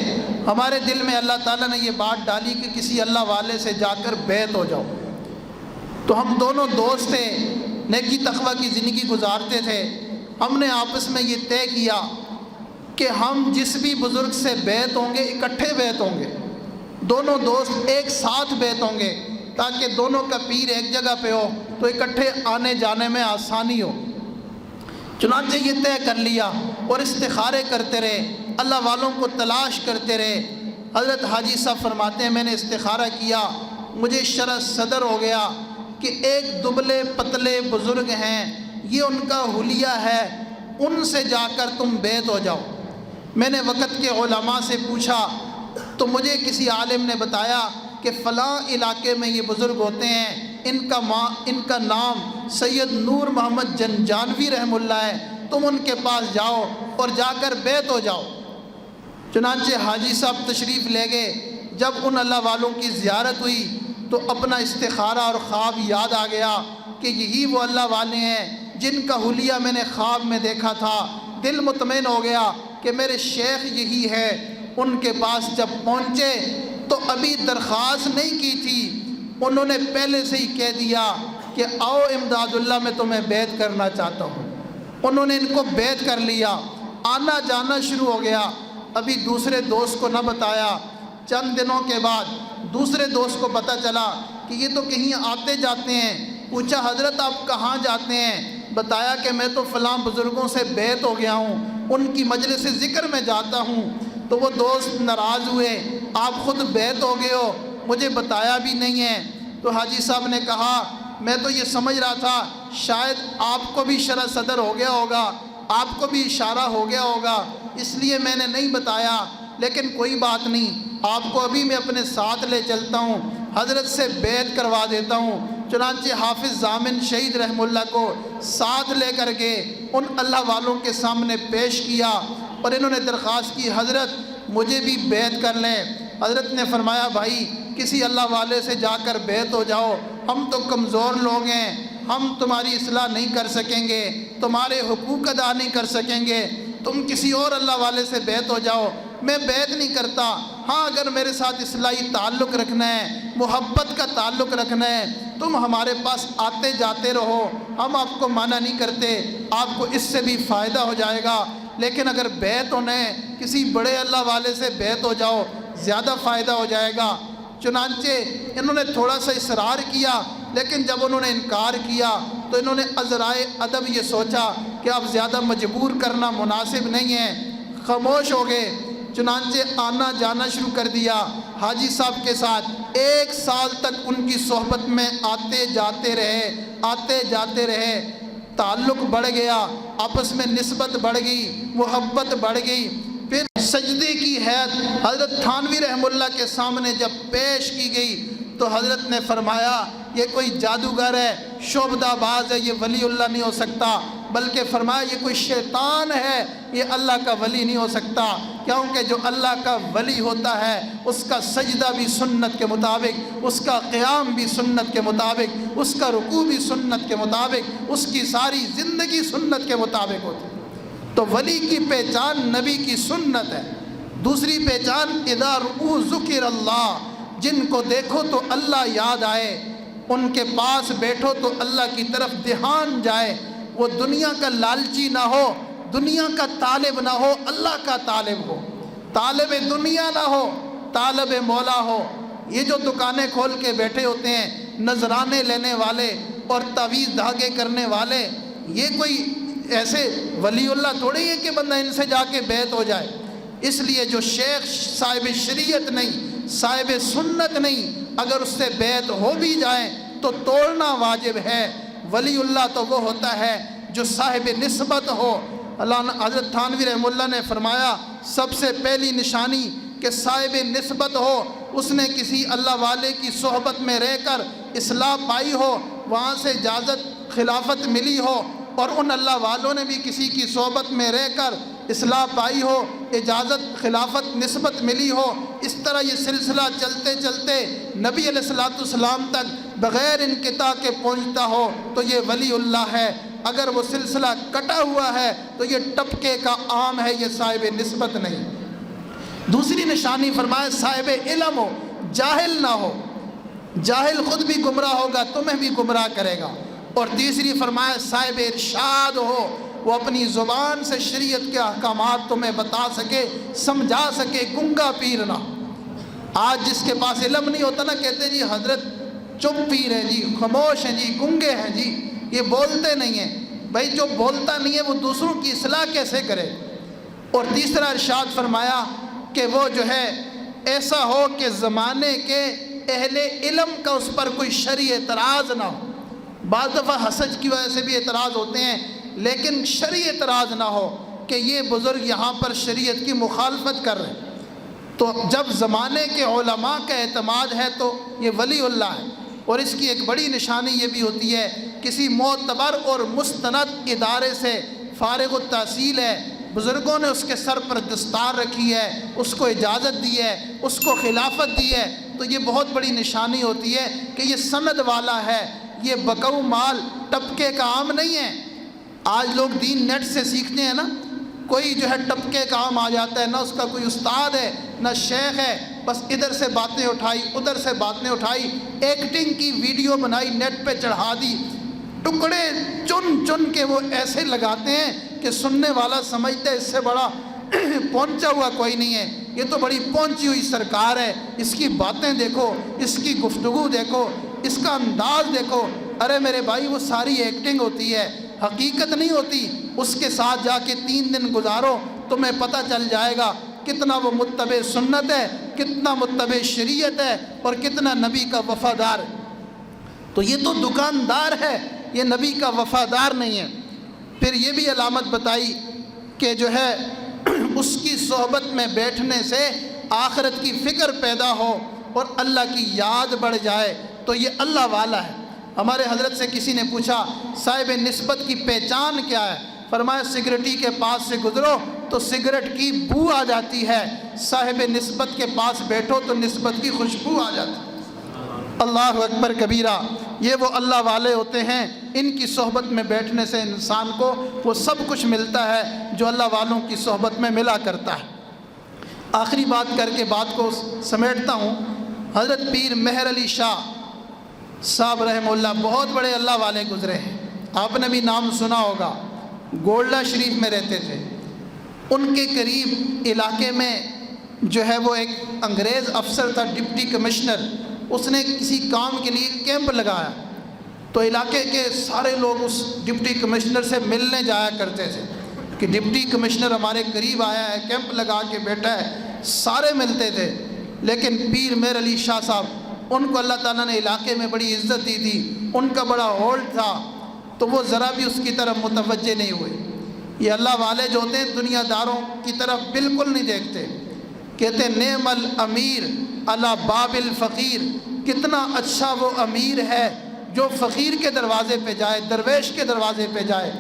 ہمارے دل میں اللہ تعالیٰ نے یہ بات ڈالی کہ کسی اللہ والے سے جا کر بیعت ہو جاؤ۔ تو ہم دونوں دوست تھے، نیکی تقویٰ کی زندگی گزارتے تھے۔ ہم نے آپس میں یہ طے کیا کہ ہم جس بھی بزرگ سے بیعت ہوں گے اکٹھے بیعت ہوں گے، دونوں دوست ایک ساتھ بیعت ہوں گے تاکہ دونوں کا پیر ایک جگہ پہ ہو تو اکٹھے آنے جانے میں آسانی ہو۔ چنانچہ یہ طے کر لیا اور استخارے کرتے رہے، اللہ والوں کو تلاش کرتے رہے۔ حضرت حاجی صاحب فرماتے ہیں میں نے استخارہ کیا، مجھے شرح صدر ہو گیا کہ ایک دبلے پتلے بزرگ ہیں، یہ ان کا حلیہ ہے، ان سے جا کر تم بیعت ہو جاؤ۔ میں نے وقت کے علماء سے پوچھا تو مجھے کسی عالم نے بتایا کہ فلاں علاقے میں یہ بزرگ ہوتے ہیں، ان کا نام سید نور محمد جنجانوی رحمہ اللہ ہے، تم ان کے پاس جاؤ اور جا کر بیعت ہو جاؤ۔ چنانچہ حاجی صاحب تشریف لے گئے۔ جب ان اللہ والوں کی زیارت ہوئی تو اپنا استخارہ اور خواب یاد آ گیا کہ یہی وہ اللہ والے ہیں جن کا حلیہ میں نے خواب میں دیکھا تھا۔ دل مطمئن ہو گیا کہ میرے شیخ یہی ہے۔ ان کے پاس جب پہنچے تو ابھی درخواست نہیں کی تھی، انہوں نے پہلے سے ہی کہہ دیا کہ آؤ امداد اللہ میں تمہیں بیعت کرنا چاہتا ہوں۔ انہوں نے ان کو بیعت کر لیا، آنا جانا شروع ہو گیا۔ ابھی دوسرے دوست کو نہ بتایا، چند دنوں کے بعد دوسرے دوست کو پتہ چلا کہ یہ تو کہیں آتے جاتے ہیں۔ پوچھا حضرت آپ کہاں جاتے ہیں؟ بتایا کہ میں تو فلاں بزرگوں سے بیعت ہو گیا ہوں، ان کی مجلس ذکر میں جاتا ہوں۔ تو وہ دوست ناراض ہوئے، آپ خود بیعت ہو گئے ہو، مجھے بتایا بھی نہیں ہے۔ تو حاجی صاحب نے کہا میں تو یہ سمجھ رہا تھا شاید آپ کو بھی شرح صدر ہو گیا ہوگا، آپ کو بھی اشارہ ہو گیا ہوگا، اس لیے میں نے نہیں بتایا، لیکن کوئی بات نہیں، آپ کو ابھی میں اپنے ساتھ لے چلتا ہوں، حضرت سے بیعت کروا دیتا ہوں۔ چنانچہ حافظ ضامن شہید رحمہ اللہ کو ساتھ لے کر کے ان اللہ والوں کے سامنے پیش کیا اور انہوں نے درخواست کی حضرت مجھے بھی بیعت کر لیں۔ حضرت نے فرمایا بھائی کسی اللہ والے سے جا کر بیعت ہو جاؤ، ہم تو کمزور لوگ ہیں، ہم تمہاری اصلاح نہیں کر سکیں گے، تمہارے حقوق ادا نہیں کر سکیں گے، تم کسی اور اللہ والے سے بیعت ہو جاؤ، میں بیعت نہیں کرتا۔ ہاں اگر میرے ساتھ اصلاحی تعلق رکھنا ہے، محبت کا تعلق رکھنا ہے، تم ہمارے پاس آتے جاتے رہو، ہم آپ کو منع نہیں کرتے، آپ کو اس سے بھی فائدہ ہو جائے گا، لیکن اگر بیعت ہونا ہے کسی بڑے اللہ والے سے بیعت ہو جاؤ، زیادہ فائدہ ہو جائے گا۔ چنانچہ انہوں نے تھوڑا سا اصرار کیا، لیکن جب انہوں نے انکار کیا تو انہوں نے عذرائے ادب یہ سوچا کہ اب زیادہ مجبور کرنا مناسب نہیں ہے، خاموش ہو گئے۔ چنانچہ آنا جانا شروع کر دیا حاجی صاحب کے ساتھ، 1 سال تک ان کی صحبت میں آتے جاتے رہے۔ تعلق بڑھ گیا، آپس میں نسبت بڑھ گئی، محبت بڑھ گئی۔ پھر سجدے کی حیت حضرت تھانوی رحمہ اللہ کے سامنے جب پیش کی گئی تو حضرت نے فرمایا یہ کوئی جادوگر ہے، شعبدہ باز ہے، یہ ولی اللہ نہیں ہو سکتا، بلکہ فرمایا یہ کوئی شیطان ہے، یہ اللہ کا ولی نہیں ہو سکتا، کیونکہ جو اللہ کا ولی ہوتا ہے اس کا سجدہ بھی سنت کے مطابق، اس کا قیام بھی سنت کے مطابق، اس کا رکوع بھی سنت کے مطابق، اس کی ساری زندگی سنت کے مطابق ہوتی ہے۔ تو ولی کی پہچان نبی کی سنت ہے۔ دوسری پہچان اذا رؤوا ذکر اللہ، جن کو دیکھو تو اللہ یاد آئے، ان کے پاس بیٹھو تو اللہ کی طرف دھیان جائے، وہ دنیا کا لالچی نہ ہو، دنیا کا طالب نہ ہو، اللہ کا طالب ہو، طالب دنیا نہ ہو، طالب مولا ہو۔ یہ جو دکانیں کھول کے بیٹھے ہوتے ہیں، نذرانے لینے والے اور تعویذ دھاگے کرنے والے، یہ کوئی ایسے ولی اللہ تھوڑی ہے کہ بندہ ان سے جا کے بیعت ہو جائے۔ اس لیے جو شیخ صاحب شریعت نہیں، صاحب سنت نہیں، اگر اس سے بیعت ہو بھی جائیں تو توڑنا واجب ہے۔ ولی اللہ تو وہ ہوتا ہے جو صاحب نسبت ہو۔ حضرت تھانوی رحمہ اللہ نے فرمایا سب سے پہلی نشانی کہ صاحب نسبت ہو، اس نے کسی اللہ والے کی صحبت میں رہ کر اصلاح پائی ہو، وہاں سے اجازت خلافت ملی ہو، اور ان اللہ والوں نے بھی کسی کی صحبت میں رہ کر اصلاح پائی ہو، اجازت خلافت نسبت ملی ہو۔ اس طرح یہ سلسلہ چلتے چلتے نبی علیہ السلام تک بغیر انقطاع کے پہنچتا ہو تو یہ ولی اللہ ہے۔ اگر وہ سلسلہ کٹا ہوا ہے تو یہ ٹپکے کا عام ہے، یہ صاحب نسبت نہیں۔ دوسری نشانی فرمائے صاحب علم ہو، جاہل نہ ہو، جاہل خود بھی گمراہ ہوگا تمہیں بھی گمراہ کرے گا۔ اور تیسری فرمایا صاحب ارشاد ہو، وہ اپنی زبان سے شریعت کے احکامات تمہیں بتا سکے، سمجھا سکے، گنگا پیر نہ۔ آج جس کے پاس علم نہیں ہوتا نا، کہتے جی حضرت چپ پیر ہے جی، خاموش ہیں جی، گنگے ہیں جی، یہ بولتے نہیں ہیں۔ بھائی جو بولتا نہیں ہے وہ دوسروں کی اصلاح کیسے کرے؟ اور تیسرا ارشاد فرمایا کہ وہ جو ہے ایسا ہو کہ زمانے کے اہل علم کا اس پر کوئی شرعی اعتراض نہ ہو۔ بعض دفعہ حسد کی وجہ سے بھی اعتراض ہوتے ہیں، لیکن شرعی اعتراض نہ ہو کہ یہ بزرگ یہاں پر شریعت کی مخالفت کر رہے ہیں۔ تو جب زمانے کے علماء کا اعتماد ہے تو یہ ولی اللہ ہے۔ اور اس کی ایک بڑی نشانی یہ بھی ہوتی ہے، کسی معتبر اور مستند ادارے سے فارغ التحصیل ہے، بزرگوں نے اس کے سر پر دستار رکھی ہے، اس کو اجازت دی ہے، اس کو خلافت دی ہے، تو یہ بہت بڑی نشانی ہوتی ہے کہ یہ سند والا ہے، یہ بکو مال ٹپکے کا عام نہیں ہے۔ آج لوگ دین نیٹ سے سیکھتے ہیں نا، کوئی جو ہے ٹپکے کا عام آ جاتا ہے، نہ اس کا کوئی استاد ہے نہ شیخ ہے، بس ادھر سے باتیں اٹھائی ادھر سے باتیں اٹھائی، ایکٹنگ کی ویڈیو بنائی نیٹ پہ چڑھا دی، ٹکڑے چن چن کے وہ ایسے لگاتے ہیں کہ سننے والا سمجھتا ہے اس سے بڑا پہنچا ہوا کوئی نہیں ہے، یہ تو بڑی پہنچی ہوئی سرکار ہے، اس کی باتیں دیکھو، اس کی گفتگو دیکھو، اس کا انداز دیکھو۔ ارے میرے بھائی وہ ساری ایکٹنگ ہوتی ہے، حقیقت نہیں ہوتی۔ اس کے ساتھ جا کے 3 دن گزارو، تمہیں پتہ چل جائے گا کتنا وہ متبع سنت ہے، کتنا متبع شریعت ہے، اور کتنا نبی کا وفادار ہے۔ تو یہ تو دکاندار ہے، یہ نبی کا وفادار نہیں ہے۔ پھر یہ بھی علامت بتائی کہ جو ہے اس کی صحبت میں بیٹھنے سے آخرت کی فکر پیدا ہو اور اللہ کی یاد بڑھ جائے، تو یہ اللہ والا ہے۔ ہمارے حضرت سے کسی نے پوچھا صاحب نسبت کی پہچان کیا ہے؟ فرمایا سگریٹی کے پاس سے گزرو تو سگریٹ کی بو آ جاتی ہے، صاحب نسبت کے پاس بیٹھو تو نسبت کی خوشبو آ جاتی ہے۔ اللہ اکبر کبیرہ، یہ وہ اللہ والے ہوتے ہیں، ان کی صحبت میں بیٹھنے سے انسان کو وہ سب کچھ ملتا ہے جو اللہ والوں کی صحبت میں ملا کرتا ہے۔ آخری بات کر کے بات کو سمیٹتا ہوں۔ حضرت پیر مہر علی شاہ صاحب رحمہ اللہ بہت بڑے اللہ والے گزرے ہیں، آپ نے بھی نام سنا ہوگا، گولڈا شریف میں رہتے تھے۔ ان کے قریب علاقے میں جو ہے وہ ایک انگریز افسر تھا، ڈپٹی کمشنر، اس نے کسی کام کے لیے کیمپ لگایا، تو علاقے کے سارے لوگ اس ڈپٹی کمشنر سے ملنے جایا کرتے تھے کہ ڈپٹی کمشنر ہمارے قریب آیا ہے، کیمپ لگا کے بیٹھا ہے، سارے ملتے تھے۔ لیکن پیر مہر علی شاہ صاحب، ان کو اللہ تعالیٰ نے علاقے میں بڑی عزت دی تھی، ان کا بڑا ہولڈ تھا، تو وہ ذرا بھی اس کی طرف متوجہ نہیں ہوئے۔ یہ اللہ والے جو ہوتے ہیں دنیا داروں کی طرف بالکل نہیں دیکھتے، کہتے ہیں نعم الامیر علی باب الفقیر، کتنا اچھا وہ امیر ہے جو فقیر کے دروازے پہ جائے، درویش کے دروازے پہ جائے۔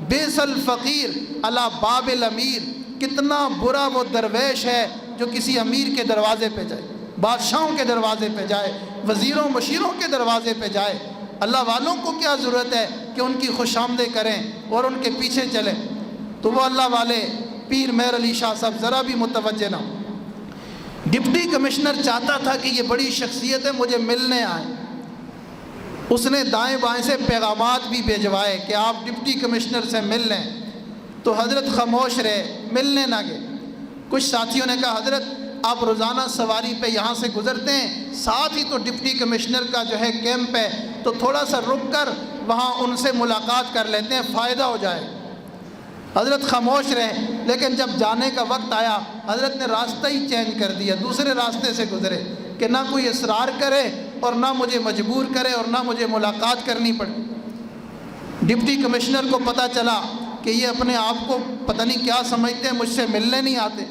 بیس الفقیر علی باب الامیر، کتنا برا وہ درویش ہے جو کسی امیر کے دروازے پہ جائے، بادشاہوں کے دروازے پہ جائے، وزیروں مشیروں کے دروازے پہ جائے۔ اللہ والوں کو کیا ضرورت ہے کہ ان کی خوش آمدید کریں اور ان کے پیچھے چلیں؟ تو وہ اللہ والے پیر مہر علی شاہ صاحب ذرا بھی متوجہ نہ ہو۔ ڈپٹی کمشنر چاہتا تھا کہ یہ بڑی شخصیت ہے، مجھے ملنے آئے۔ اس نے دائیں بائیں سے پیغامات بھی بھیجوائے کہ آپ ڈپٹی کمشنر سے مل لیں، تو حضرت خاموش رہے، ملنے نہ گئے۔ کچھ ساتھیوں نے کہا حضرت آپ روزانہ سواری پہ یہاں سے گزرتے ہیں، ساتھ ہی تو ڈپٹی کمشنر کا جو ہے کیمپ ہے، تو تھوڑا سا رک کر وہاں ان سے ملاقات کر لیتے ہیں، فائدہ ہو جائے۔ حضرت خاموش رہے، لیکن جب جانے کا وقت آیا حضرت نے راستہ ہی چینج کر دیا، دوسرے راستے سے گزرے کہ نہ کوئی اصرار کرے اور نہ مجھے مجبور کرے اور نہ مجھے ملاقات کرنی پڑے۔ ڈپٹی کمشنر کو پتہ چلا کہ یہ اپنے آپ کو پتہ نہیں کیا سمجھتے ہیں، مجھ سے ملنے نہیں آتے،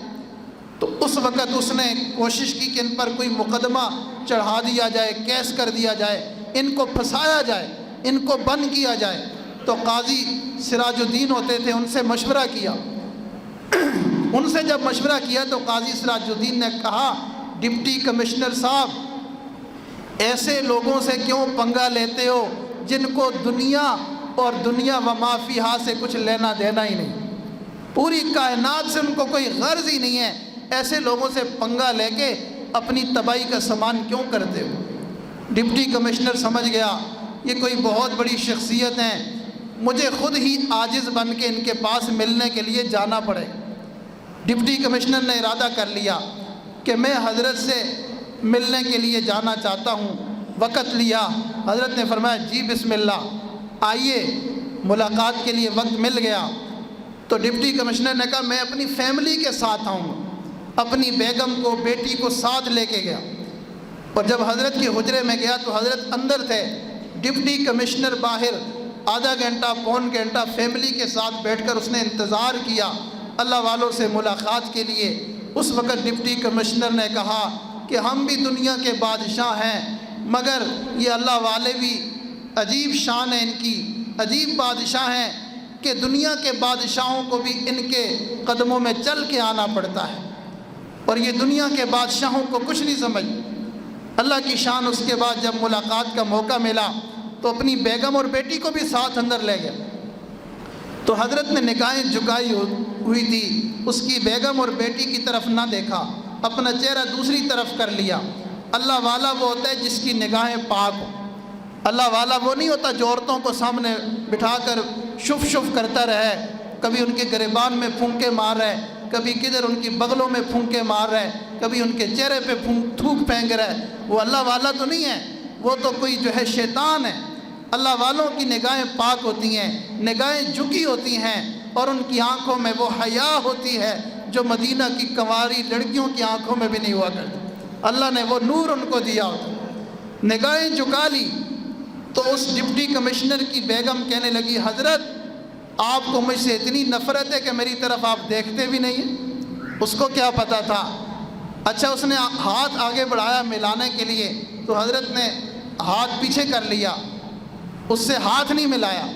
تو اس وقت اس نے کوشش کی کہ ان پر کوئی مقدمہ چڑھا دیا جائے، کیس کر دیا جائے، ان کو پھنسایا جائے، ان کو بند کیا جائے۔ تو قاضی سراج الدین ہوتے تھے، ان سے مشورہ کیا۔ ان سے جب مشورہ کیا تو قاضی سراج الدین نے کہا ڈپٹی کمشنر صاحب ایسے لوگوں سے کیوں پنگا لیتے ہو جن کو دنیا اور دنیا و ما فیہا سے کچھ لینا دینا ہی نہیں، پوری کائنات سے ان کو کوئی غرض ہی نہیں ہے، ایسے لوگوں سے پنگا لے کے اپنی تباہی کا سامان کیوں کرتے ہو؟ ڈپٹی کمشنر سمجھ گیا یہ کوئی بہت بڑی شخصیت ہیں، مجھے خود ہی عاجز بن کے ان کے پاس ملنے کے لیے جانا پڑے۔ ڈپٹی کمشنر نے ارادہ کر لیا کہ میں حضرت سے ملنے کے لیے جانا چاہتا ہوں۔ وقت لیا، حضرت نے فرمایا جی بسم اللہ آئیے، ملاقات کے لیے وقت مل گیا۔ تو ڈپٹی کمشنر نے کہا میں اپنی فیملی کے ساتھ آؤں گا، اپنی بیگم کو بیٹی کو ساتھ لے کے گیا، اور جب حضرت کے حجرے میں گیا تو حضرت اندر تھے، ڈپٹی کمشنر باہر آدھا گھنٹہ پون گھنٹہ فیملی کے ساتھ بیٹھ کر اس نے انتظار کیا اللہ والوں سے ملاقات کے لیے۔ اس وقت ڈپٹی کمشنر نے کہا کہ ہم بھی دنیا کے بادشاہ ہیں، مگر یہ اللہ والے بھی عجیب شان ہے ان کی، عجیب بادشاہ ہیں کہ دنیا کے بادشاہوں کو بھی ان کے قدموں میں چل کے آنا پڑتا ہے، اور یہ دنیا کے بادشاہوں کو کچھ نہیں سمجھ۔ اللہ کی شان۔ اس کے بعد جب ملاقات کا موقع ملا تو اپنی بیگم اور بیٹی کو بھی ساتھ اندر لے گیا، تو حضرت نے نگاہیں جھکائی ہوئی تھی، اس کی بیگم اور بیٹی کی طرف نہ دیکھا، اپنا چہرہ دوسری طرف کر لیا۔ اللہ والا وہ ہوتا ہے جس کی نگاہیں پاک ہوں۔ اللہ والا وہ نہیں ہوتا جو عورتوں کو سامنے بٹھا کر شف شف کرتا رہے، کبھی ان کے گریبان میں پھونکے مار رہے، کبھی کدھر ان کی بغلوں میں پھونکے مار رہے، کبھی ان کے چہرے پہ تھوک پھینک رہے۔ وہ اللہ والا تو نہیں ہے، وہ تو کوئی جو ہے شیطان ہے۔ اللہ والوں کی نگاہیں پاک ہوتی ہیں، نگاہیں جھکی ہوتی ہیں، اور ان کی آنکھوں میں وہ حیا ہوتی ہے جو مدینہ کی کنواری لڑکیوں کی آنکھوں میں بھی نہیں ہوا کرتی۔ اللہ نے وہ نور ان کو دیا ہوتا۔ نگاہیں جھکا لی تو اس ڈپٹی کمشنر کی بیگم کہنے لگی حضرت آپ کو مجھ سے اتنی نفرت ہے کہ میری طرف آپ دیکھتے بھی نہیں ہیں۔ اس کو کیا پتا تھا؟ اچھا اس نے ہاتھ آگے بڑھایا ملانے کے لیے تو حضرت نے ہاتھ پیچھے کر لیا، اس سے ہاتھ نہیں ملایا۔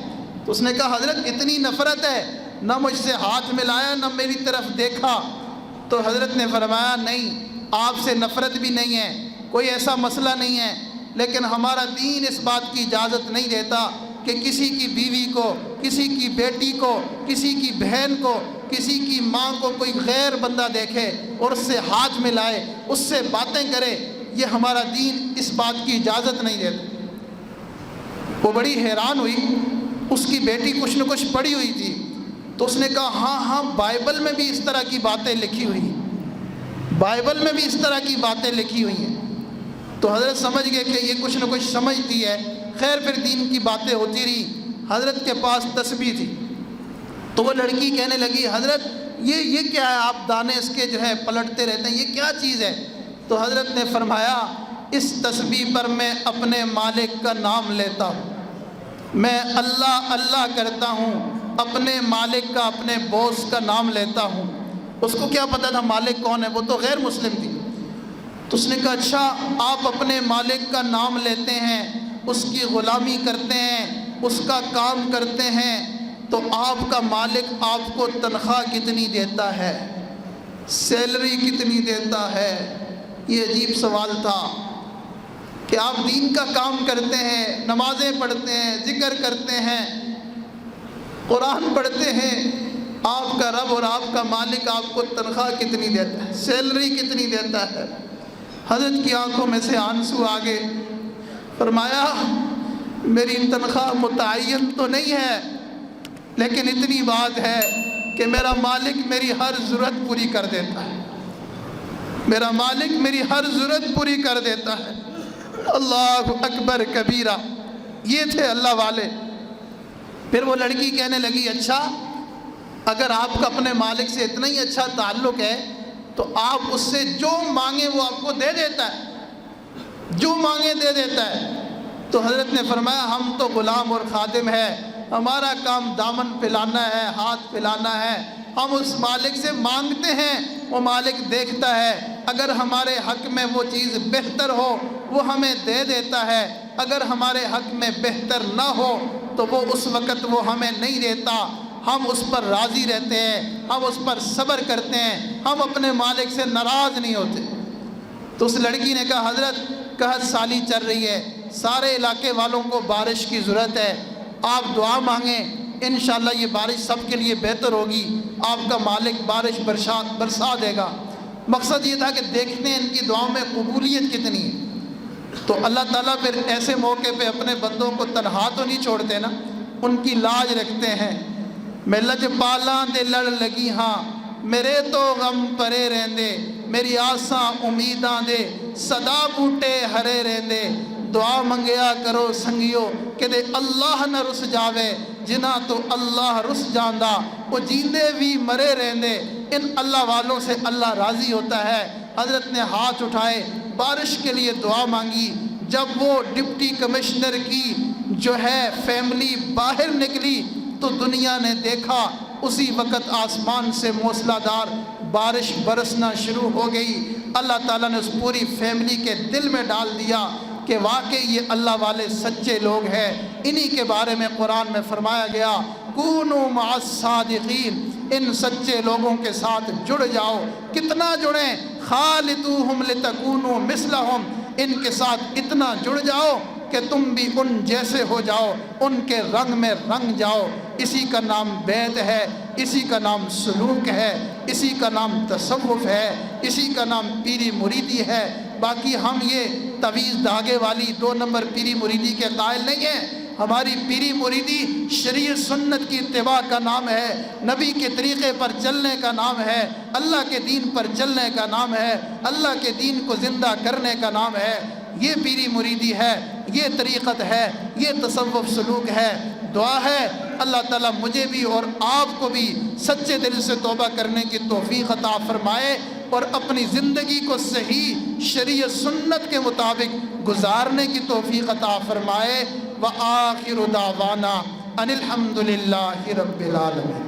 تو اس نے کہا حضرت اتنی نفرت ہے، نہ مجھ سے ہاتھ ملایا نہ میری طرف دیکھا۔ تو حضرت نے فرمایا نہیں، آپ سے نفرت بھی نہیں ہے، کوئی ایسا مسئلہ نہیں ہے، لیکن ہمارا دین اس بات کی اجازت نہیں دیتا کہ کسی کی بیوی کو، کسی کی بیٹی کو، کسی کی بہن کو، کسی کی ماں کو کوئی غیر بندہ دیکھے اور اس سے ہاتھ ملائے، اس سے باتیں کرے، یہ ہمارا دین اس بات کی اجازت نہیں دیتا۔ وہ بڑی حیران ہوئی، اس کی بیٹی کچھ نہ کچھ پڑھی ہوئی تھی، تو اس نے کہا ہاں بائبل میں بھی اس طرح کی باتیں لکھی ہوئی ہیں، بائبل میں بھی اس طرح کی باتیں لکھی ہوئی ہیں۔ تو حضرت سمجھ گئے کہ یہ کچھ نہ کچھ سمجھتی ہے۔ خیر پھر دین کی باتیں ہوتی رہی۔ حضرت کے پاس تسبیح تھی، تو وہ لڑکی کہنے لگی حضرت یہ کیا ہے، آپ دانے اس کے جو ہے پلٹتے رہتے ہیں، یہ کیا چیز ہے؟ تو حضرت نے فرمایا اس تسبیح پر میں اپنے مالک کا نام لیتا ہوں۔ میں اللہ اللہ کرتا ہوں، اپنے مالک کا، اپنے بوس کا نام لیتا ہوں۔ اس کو کیا پتہ تھا مالک کون ہے، وہ تو غیر مسلم تھی۔ تو اس نے کہا اچھا آپ اپنے مالک کا نام لیتے ہیں، اس کی غلامی کرتے ہیں، اس کا کام کرتے ہیں، تو آپ کا مالک آپ کو تنخواہ کتنی دیتا ہے، سیلری کتنی دیتا ہے؟ یہ عجیب سوال تھا کہ آپ دین کا کام کرتے ہیں، نمازیں پڑھتے ہیں، ذکر کرتے ہیں، قرآن پڑھتے ہیں، آپ کا رب اور آپ کا مالک آپ کو تنخواہ کتنی دیتا ہے، سیلری کتنی دیتا ہے؟ حضرت کی آنکھوں میں سے آنسو آ گئے۔ فرمایا میری تنخواہ متعین تو نہیں ہے، لیکن اتنی بات ہے کہ میرا مالک میری ہر ضرورت پوری کر دیتا ہے، میرا مالک میری ہر ضرورت پوری کر دیتا ہے۔ اللہ اکبر کبیرہ، یہ تھے اللہ والے۔ پھر وہ لڑکی کہنے لگی اچھا اگر آپ کا اپنے مالک سے اتنا ہی اچھا تعلق ہے تو آپ اس سے جو مانگیں وہ آپ کو دے دیتا ہے، جو مانگیں دے دیتا ہے۔ تو حضرت نے فرمایا ہم تو غلام اور خادم ہیں، ہمارا کام دامن پھیلانا ہے، ہاتھ پھیلانا ہے، ہم اس مالک سے مانگتے ہیں، وہ مالک دیکھتا ہے، اگر ہمارے حق میں وہ چیز بہتر ہو وہ ہمیں دے دیتا ہے، اگر ہمارے حق میں بہتر نہ ہو تو وہ اس وقت وہ ہمیں نہیں دیتا، ہم اس پر راضی رہتے ہیں، ہم اس پر صبر کرتے ہیں، ہم اپنے مالک سے ناراض نہیں ہوتے۔ تو اس لڑکی نے کہا حضرت قحط سالی چل رہی ہے، سارے علاقے والوں کو بارش کی ضرورت ہے، آپ دعا مانگیں، انشاءاللہ یہ بارش سب کے لیے بہتر ہوگی، آپ کا مالک بارش برسا دے گا۔ مقصد یہ تھا کہ دیکھتے ہیں ان کی دعاؤں میں قبولیت کتنی ہے۔ تو اللہ تعالیٰ پھر ایسے موقع پہ اپنے بندوں کو تنہا تو نہیں چھوڑتے نا، ان کی لاج رکھتے ہیں۔ میں لج پالاں دے لڑ لگی ہاں، میرے تو غم پرے رہندے، میری آساں امیداں دے صدا بوٹے ہرے رہندے۔ دعا منگیا کرو سنگیو کہ دے اللہ نہ رس جاوے، جنہ تو اللہ رس جاندہ وہ جیندے بھی مرے رہندے۔ ان اللہ والوں سے اللہ راضی ہوتا ہے۔ حضرت نے ہاتھ اٹھائے، بارش کے لیے دعا مانگی۔ جب وہ ڈپٹی کمشنر کی جو ہے فیملی باہر نکلی تو دنیا نے دیکھا اسی وقت آسمان سے موسلا دار بارش برسنا شروع ہو گئی۔ اللہ تعالیٰ نے اس پوری فیملی کے دل میں ڈال دیا کہ واقعی یہ اللہ والے سچے لوگ ہیں۔ انہی کے بارے میں قرآن میں فرمایا گیا کونوا مع الصادقین، ان سچے لوگوں کے ساتھ جڑ جاؤ۔ کتنا جڑیں؟ خالطوہم لتکونوا مثلہم، ان کے ساتھ اتنا جڑ جاؤ کہ تم بھی ان جیسے ہو جاؤ، ان کے رنگ میں رنگ جاؤ۔ اسی کا نام بیعت ہے، اسی کا نام سلوک ہے، اسی کا نام تصوف ہے، اسی کا نام پیری مریدی ہے۔ باقی ہم یہ طویل دھاگے والی 2 نمبر پیری مریدی کے قائل نہیں ہیں۔ ہماری پیری مریدی شریعت سنت کی اتباع کا نام ہے، نبی کے طریقے پر چلنے کا نام ہے، اللہ کے دین پر چلنے کا نام ہے، اللہ کے دین کو زندہ کرنے کا نام ہے۔ یہ پیری مریدی ہے، یہ طریقت ہے، یہ تصوف سلوک ہے۔ دعا ہے اللہ تعالیٰ مجھے بھی اور آپ کو بھی سچے دل سے توبہ کرنے کی توفیق عطا فرمائے اور اپنی زندگی کو صحیح شریعت سنت کے مطابق گزارنے کی توفیق عطا فرمائے۔ وآخر دعوانا ان الحمد للہ رب العالمین۔